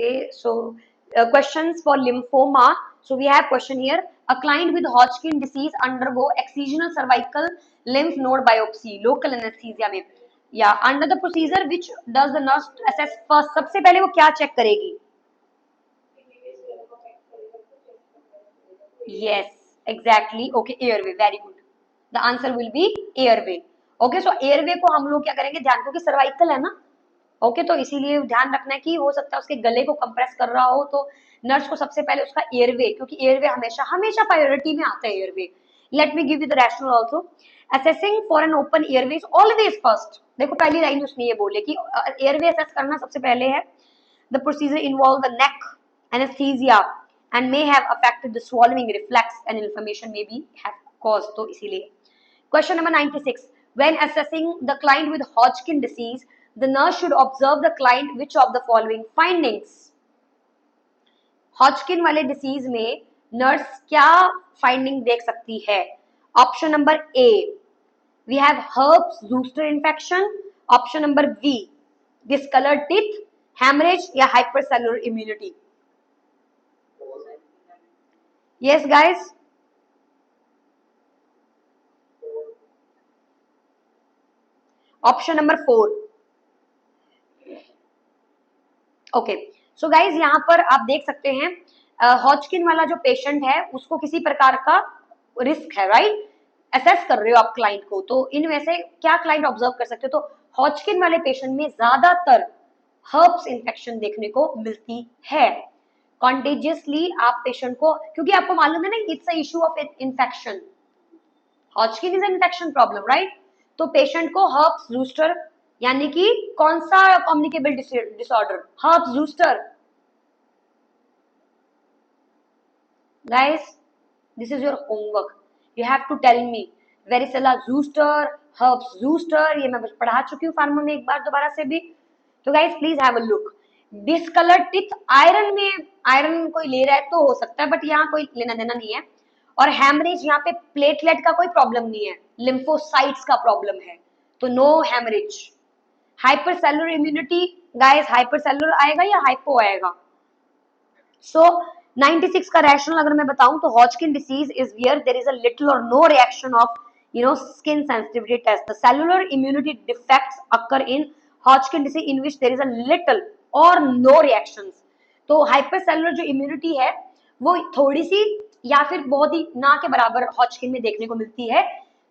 Okay, so questions for lymphoma. So we have question here. A client with Hodgkin disease undergo excisional cervical lymph node biopsy, local anesthesia में. Yeah, under the procedure which does the nurse assess first? सबसे पहले वो क्या check करेगी? Yes, exactly. Okay, airway. Very good. The answer will be airway. Okay, so airway को हम लोग क्या करेंगे? ध्यान, क्योंकि सर्वाइकल है ना. ओके, तो इसीलिए ध्यान रखना है कि हो सकता है उसके गले को कंप्रेस कर रहा हो, तो नर्स को सबसे पहले उसका एयरवे, क्योंकि एयरवे हमेशा हमेशा प्रायोरिटी में आता है airway. Let me give you the rational also. Assessing for an open airway is always first. देखो पहली लाइन उसने ये बोले कि एयरवे असेस करना सबसे पहले है. The procedure involve the neck anaesthesia and may have affected the swallowing reflex and inflammation may be have caused. तो इसीलिए. Question number 96. When assessing the client with Hodgkin disease, the nurse should observe the client which of the following findings? Hodgkin वाले disease में nurse क्या finding देख सकती है? Option number A. We have herpes zoster infection. Option number B. Discolored teeth, hemorrhage या hypercellular immunity. Yes, guys. Option number 4. Okay, so guys यहाँ पर आप देख सकते हैं हॉजकिन वाला जो पेशेंट है उसको किसी प्रकार का रिस्क है, राइट? असेस कर रहे हो आप क्लाइंट को, तो इनमें से क्या क्लाइंट ऑब्जर्व कर सकते हो? तो हॉजकिन वाले पेशेंट में ज्यादातर हर्ब्स इन्फेक्शन देखने को मिलती है. कॉन्टेजियसली आप पेशेंट को, क्योंकि आपको मालूम है ना it's a issue of infection. Hodgkin is infection problem, right? तो पेशेंट को हर्ब्स जूस्टर, यानी कि कौन सा communicable disorder? Herpes zoster. Guys, this is your homework. You have to tell me varicella zoster, herpes zoster. ये मैं पढ़ा चुकी हूँ फार्मा में एक बार दोबारा से भी. तो guys please have a look. Discoloured teeth, iron में आयरन कोई ले रहा है तो हो सकता है, बट यहाँ कोई लेना देना नहीं है. और हैमरेज, यहाँ पे प्लेटलेट का कोई प्रॉब्लम नहीं है, लिम्फोसाइट्स का प्रॉब्लम है, तो नो हैमरेज. हाइपरसेलुलर इम्यूनिटी, गाइस हाइपरसेलुलर आएगा या हाइपो आएगा? सो 96 का रैशनल अगर मैं बताऊं तो Hodgkin disease is where there is a little और no reaction of skin sensitivity test. The cellular immunity defects occur in Hodgkin disease in which there is a little or no reactions. तो हाइपरसेलुलर जो immunity है वो थोड़ी सी या फिर बहुत ही ना के बराबर हॉजकिन में देखने को मिलती है.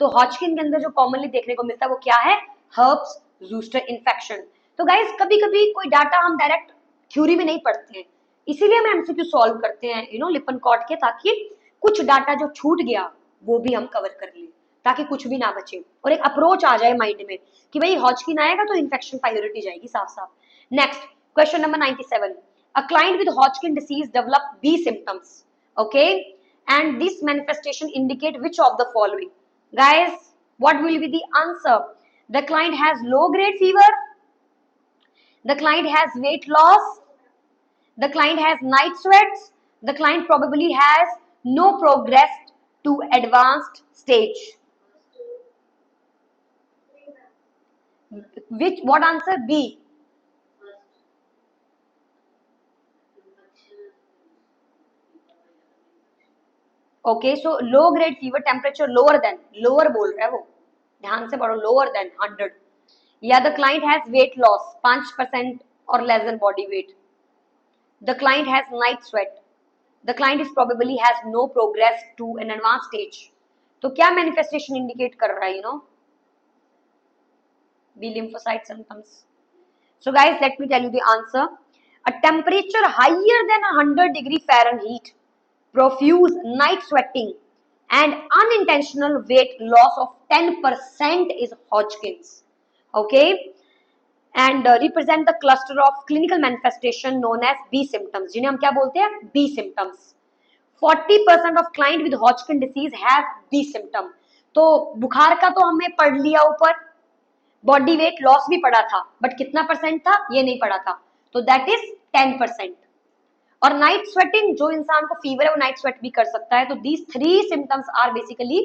तो हॉजकिन के अंदर जो कॉमनली देखने को मिलता है वो क्या है? Herbs zoster infection. तो गाइस कभी कभी कोई डाटा हम डायरेक्ट थ्योरी में नहीं पढ़ते हैं, इसीलिए हम एमसीक्यू सॉल्व करते हैं लिपन कॉट के, ताकि कुछ डाटा जो छूट गया वो भी हम कवर कर लें, ताकि कुछ भी ना बचे और एक अप्रोच आ जाए माइंड में कि भाई हॉजकिन आएगा तो इन्फेक्शन प्रायोरिटी जाएगी साफ साफ. Next question number 97. A client with Hodgkin disease develop B symptoms, okay, and this manifestation indicate which of the following? Guys, what will be the answer? The client has low grade fever, the client has weight loss, the client has night sweats, the client probably has no progress to advanced stage. Which, what answer? B. Okay, so low grade fever, temperature lower than, lower बोल रहा है वो, ध्यान से पढ़ो, lower than 100. या the client has weight loss 5% और less than body weight. The client has night sweat. The client is probably has no progress to an advance stage. तो क्या मैनिफेस्टेशन इंडिकेट कर रहा है? B lymphocyte symptoms. So guys, let me tell you the answer. A temperature higher than 100 degree Fahrenheit, profuse night sweating and unintentional weight loss of 10% is Hodgkin's. Okay, and represent the cluster of clinical manifestation known as B symptoms, जिन्हें हम क्या बोलते हैं? B symptoms. 40% of client with Hodgkin disease have B symptom. तो बुखार का तो हमने पढ़ लिया ऊपर, बॉडी वेट लॉस भी पढ़ा था, बट कितना परसेंट था ये नहीं पढ़ा था, तो दैट इज 10%. और नाइट स्वेटिंग, जो इंसान को फीवर है वो नाइट स्वेट भी कर सकता है. तो these 3 symptoms are basically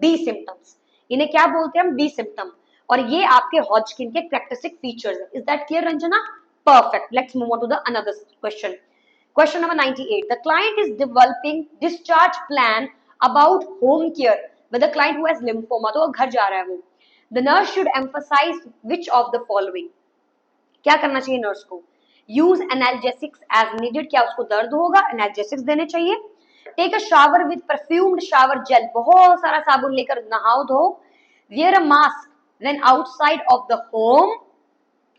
B symptoms. इन्हें क्या बोलते हैं हम? B symptom. और ये आपके हॉजकिन के कैरेक्टरिस्टिक फीचर्स है. Is that clear Ranjana? Perfect. Let's move on to the another question. Question number 98. The client is developing discharge plan about home care with the client who has lymphoma. तो घर जा रहा है वो. The nurse should emphasize which of the following. क्या करना चाहिए nurse को? Use analgesics as needed. क्या उसको दर्द होगा? Analgesics देने चाहिए. Take a shower with perfumed shower gel. बहुत सारा साबुन लेकर नहाओ धो. Wear a mask when outside of the home.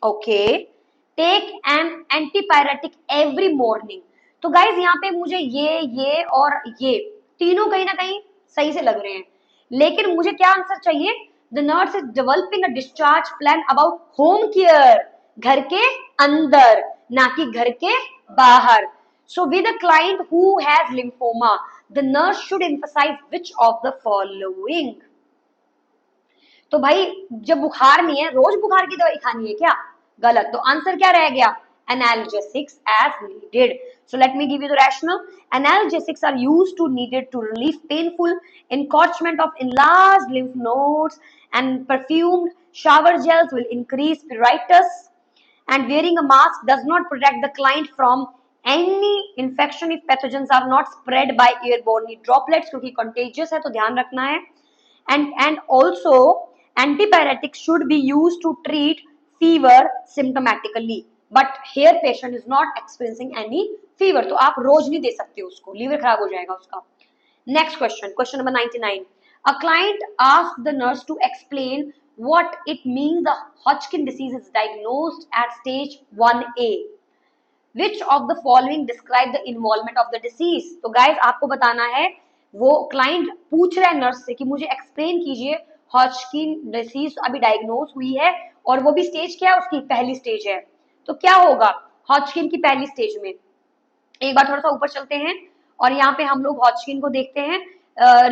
Okay. Take an antipyretic every morning. तो गाइज यहाँ पे मुझे ये और ये तीनों कहीं ना कहीं सही से लग रहे हैं, लेकिन मुझे क्या आंसर चाहिए? The nurse is developing a discharge plan about home care, घर के अंदर ना कि घर के बाहर. So with a client who has lymphoma the nurse should emphasise which of the following. तो भाई जब बुखार नहीं है रोज बुखार की दवाई खानी है क्या? गलत. तो आंसर क्या रह गया? Analgesics as needed. So let me give you the rationale. Analgesics are used to needed to relieve painful encroachment of enlarged lymph nodes, and perfumed shower gels will increase pruritus, and wearing a mask does not protect the client from any infection if pathogens are not spread by airborne droplets, क्योंकि contagious है तो ध्यान रखना है. And also antipyretics should be used to treat fever symptomatically, but here patient is not experiencing any fever, तो आप रोज नहीं दे सकते उसको, लीवर खराब हो जाएगा उसका. Next question, question number 99. A client asked the nurse to explain what it means the Hodgkin disease is diagnosed at stage 1A. Which of the following describe the involvement of the disease? तो guys आपको बताना है, वो client पूछ रहा है nurse से कि मुझे एक्सप्लेन कीजिए हॉजकिन डिसीज अभी डायग्नोज हुई है और वो भी स्टेज क्या है उसकी? पहली स्टेज है. तो क्या होगा हॉजकिन की पहली स्टेज में? एक बार थोड़ा सा ऊपर चलते हैं और यहाँ पे हम लोग हॉजकिन को देखते हैं.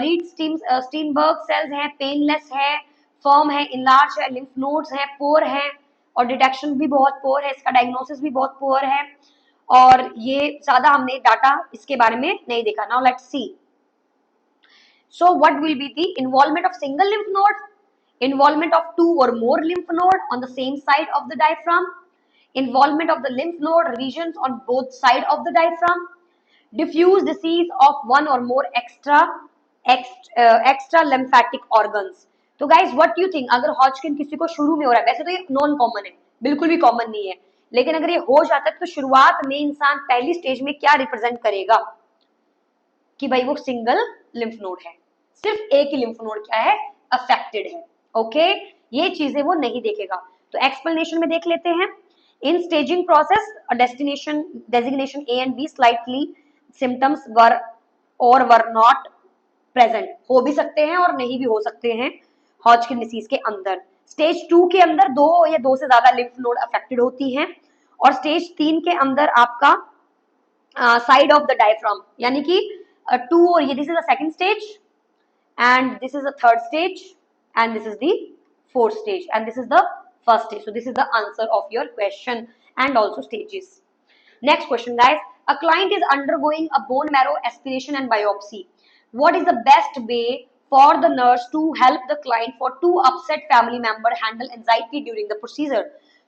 रीड स्टीनबर्ग सेल्स हैं, पेनलेस है, फर्म है, इनलार्ज है, लिम्फ नोड्स हैं, पोर है और डिटेक्शन भी बहुत पोर है, इसका डायग्नोसिस भी बहुत पोर है और ये ज्यादा हमने डाटा इसके बारे में नहीं देखा. Now let's see. So what will be the involvement of single lymph node, involvement of two or more lymph node on the same side of the diaphragm, involvement of the lymph node regions on both sides of the diaphragm, diffuse disease of one or more extra lymphatic organs. तो guys what do you think? अगर Hodgkin किसी को शुरू में हो रहा है, वैसे तो ये नॉन कॉमन है, बिल्कुल भी कॉमन नहीं है, लेकिन अगर ये हो जाता है तो शुरुआत में इंसान पहली स्टेज में क्या रिप्रेजेंट करेगा कि भाई वो सिंगल लिम्फ नोड है, सिर्फ एक ही लिम्फ नोड क्या है? अफेक्टेड है. ओके ये चीजें वो नहीं देखेगा. तो एक्सप्लेनेशन में देख लेते हैं. In staging process destination designation A and B slightly symptoms were और वर नॉट प्रेजेंट, हो भी सकते हैं और नहीं भी हो सकते हैं हॉजकिन डिसीज के अंदर. स्टेज 2 के अंदर 2 या 2 से ज्यादा लिम्फ नोड अफेक्टेड होती हैं और स्टेज 3 के अंदर आपका साइड ऑफ द डायफ्राम यानी कि 2 और ये this is the second stage and this is the third stage and this is the fourth stage and this is the first stage. So this is the answer of your question and also stages. Next question guys. A client is undergoing a bone marrow aspiration and biopsy. What is the best way for the nurse to help the client for two upset family member handle anxiety during the procedure?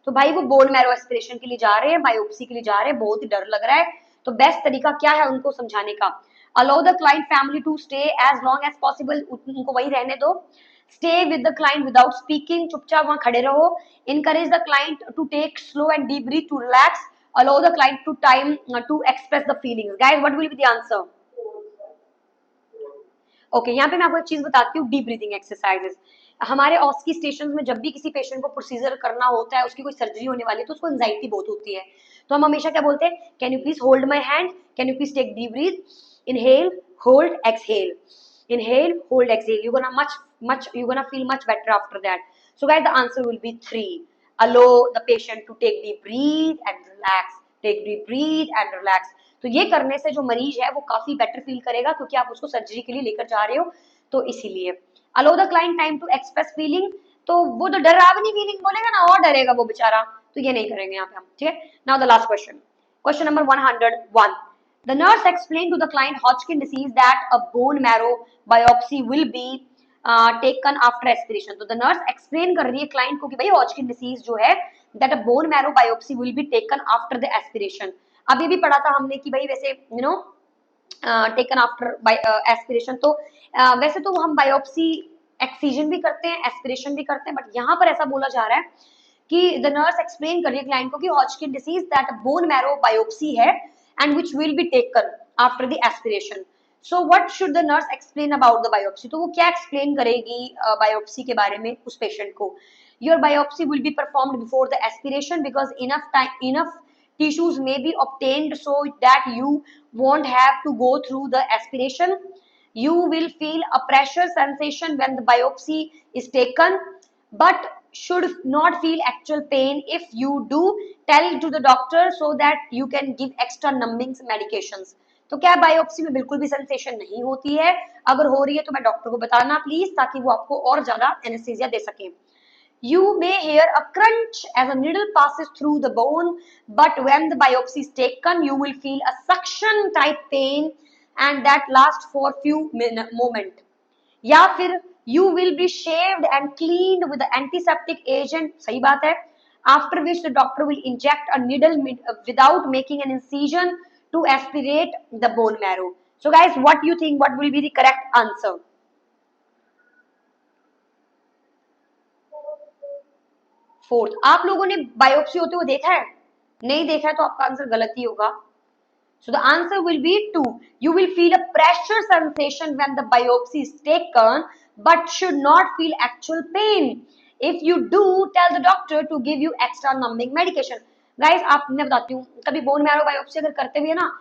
तो भाई वो bone marrow aspiration के लिए जा रहे हैं, biopsy के लिए जा रहे हैं, बहुत ही डर लग रहा है, तो बेस्ट तरीका क्या है उनको समझाने का? Allow the client family to stay as long as possible, उनको वही रहने दो. Stay with the client without speaking, चुपचाप वहां खड़े रहो. Encourage the client to take slow and deep breath to relax. Allow the client to time to express the feelings. Guys, what will be the answer? Okay, यहाँ पे मैं आपको एक चीज बताती हूँ, डीप ब्रीथिंग एक्सरसाइजेस. हमारे ऑस्की स्टेशन में जब भी किसी पेशेंट को प्रोसीजर करना होता है, उसकी कोई सर्जरी होने वाली है, तो उसको एंजाइटी बहुत होती है, तो हम हमेशा क्या बोलते हैं? Can you please hold my hand, can you please take deep breath, inhale, hold, exhale, inhale, hold, exhale. You're gonna feel much better after that. So guys, the answer will be 3. Allow the patient to take deep breath and relax. Take deep breath and relax. तो ये करने से जो मरीज है वो काफी better feel करेगा, क्योंकि आप उसको सर्जरी के लिए लेकर जा रहे हो, तो इसीलिए. Allow the client time to express feeling. तो वो तो डरावनी फीलिंग बोलेगा ना, और डरेगा वो बेचारा, तो ये नहीं करेंगे यहाँ पे हम. ठीक है. Now the last question. Question number 101. The nurse explained to the client Hodgkin disease that a bone marrow biopsy will be taken after aspiration. तो the nurse explain कर रही है client को कि भाई Hodgkin disease जो है that a bone marrow biopsy will be taken after the aspiration. अभी भी पढ़ा था हमने कि भाई वैसे टेकन आफ्टर एस्पिरेशन, तो वैसे तो हम बायोप्सी एक्सीजन भी करते हैं, एस्पिरेशन भी करते हैं, बट यहाँ पर ऐसा बोला जा रहा है कि द नर्स एक्सप्लेन कर रही है क्लाइंट को कि Hodgkin disease that bone marrow biopsy है and which will be taken after the aspiration. So what should the nurse explain about the biopsy, तो वो क्या एक्सप्लेन करेगी बायोप्सी के बारे में उस पेशेंट को. Your biopsy will be performed before the aspiration because enough tissues may be obtained so that you won't have to go through the aspiration. You will feel a pressure sensation when the biopsy is taken, but should not feel actual pain. If you do, tell to the doctor so that you can give extra numbing medications. तो क्या biopsy में बिल्कुल भी sensation नहीं होती है, अगर हो रही है तो मैं डॉक्टर को बताना प्लीज, ताकि वो आपको और ज्यादा एनेस्थीसिया दे सके. You may hear a crunch as a needle passes through the bone, but when the biopsy is taken, you will feel a suction type pain and that lasts for few moments. या फिर you will be shaved and cleaned with the antiseptic agent, सही बात है, after which the doctor will inject a needle without making an incision to aspirate the bone marrow. So guys, what do you think, what will be the correct answer? Fourth, आप लोगों ने biopsy होते हुए देखा है? नहीं देखा है तो आपका आंसर गलत ही होगा. So the answer will be 2. You will feel a pressure sensation when the biopsy is taken, but should not feel actual pain. If you do, tell the doctor to give you extra numbing medication. Guys, आप मैं बताती हूँ, कभी bone marrow biopsy अगर करते हुए ना,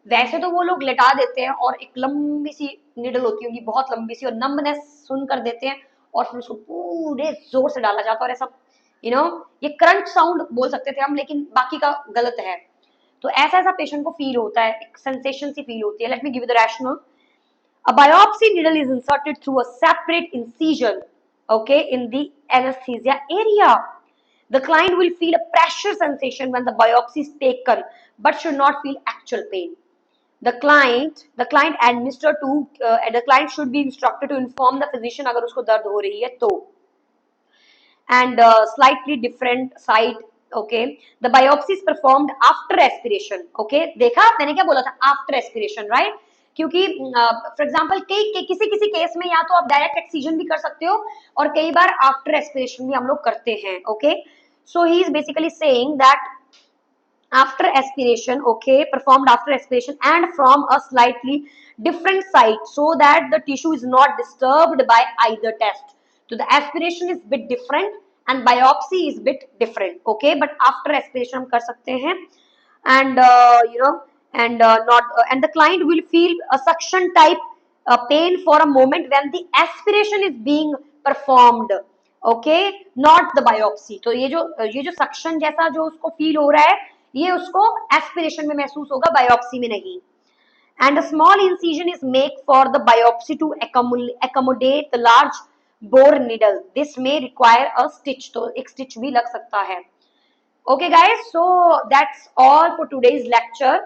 वैसे तो वो लोग लेटा देते हैं और एक लंबी सी निडल होती होगी, बहुत लंबी सी, और नंबनेस सुन कर देते हैं और फिर उसको पूरे जोर से डाला जाता है और ऐसा ये क्रंच साउंड बोल सकते थे हम, लेकिन बाकी का गलत है. तो ऐसा ऐसा पेशेंट को फील होता है, एक सेंसेशन सी फील होती है. Let me give you the rational. A biopsy needle is inserted through a separate incision, okay, in the anesthesia area. The client will feel a pressure sensation when the biopsy is taken, but should not feel actual pain. The client should be instructed to inform the physician अगर उसको दर्द हो रही है तो. And slightly different site, okay, the biopsy is performed after aspiration. Okay, देखा मैंने क्या बोला था, after aspiration, right? क्योंकि फॉर एग्जाम्पल किसी किसी केस में या तो आप डायरेक्ट एक्सीजन भी कर सकते हो और कई बार आफ्टर एस्पिरेशन भी हम लोग करते हैं. Okay, so he is basically saying that after aspiration, okay, performed after aspiration and from a slightly different site so that the tissue is not disturbed by either test. So the aspiration is bit different and biopsy is bit different, okay, but after aspiration हम कर सकते हैं. And and the client will feel a suction type pain for a moment when the aspiration is being performed, okay, not the biopsy. तो ये जो suction जैसा जो उसको फील हो रहा है, ये उसको एस्पिरेशन में महसूस होगा, बायोप्सी में नहीं. And a small incision is made for the biopsy to accommodate the large bore needle. This may require a stitch. तो एक stitch भी लग सकता है. Okay guys, so that's all for today's lecture.